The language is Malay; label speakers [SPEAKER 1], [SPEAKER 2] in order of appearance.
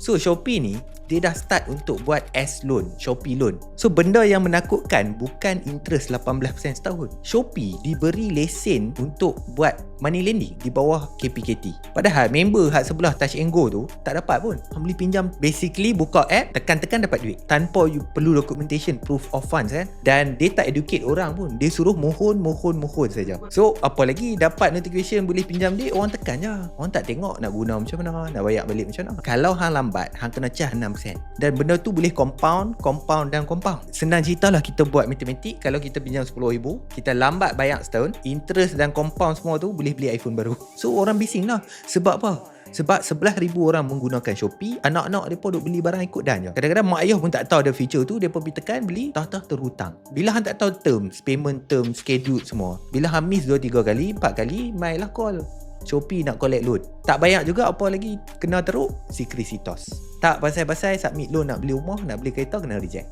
[SPEAKER 1] So Shopee ni dia dah start untuk buat S-Loan, Shopee Loan. So benda yang menakutkan bukan interest 18% setahun. Shopee diberi lesen untuk buat money lending di bawah KPKT. Padahal member hak sebelah Touch and Go tu tak dapat pun. Hang boleh pinjam, basically buka app, tekan-tekan dapat duit tanpa you perlu documentation, proof of funds kan. Dan dia tak educate orang pun. Dia suruh mohon saja. So apa lagi dapat notification boleh pinjam dia, orang tekan je. Orang tak tengok nak guna macam mana, nak bayar balik macam mana. Kalau hang lambat, hang kena charge 6%. Dan benda tu boleh compound. Senang ceritalah kita buat matematik. Kalau kita pinjam 10,000, kita lambat bayar setahun, interest dan compound semua tu boleh beli iPhone baru. So orang bising lah. Sebab apa? Sebab 11,000 orang menggunakan Shopee, anak-anak mereka duk beli barang ikut dan je. Kadang-kadang mak ayah pun tak tahu ada feature tu, mereka pergi tekan beli, tahu-tahu terhutang. Bila hang tak tahu terms, payment term, schedule semua, bila hang miss 2-3 kali, 4 kali, mailah call Shopee nak collect loan. Tak bayar juga, apa lagi kena teruk? Security toss. Tak pasal-pasal submit loan nak beli rumah, nak beli kereta, kena reject.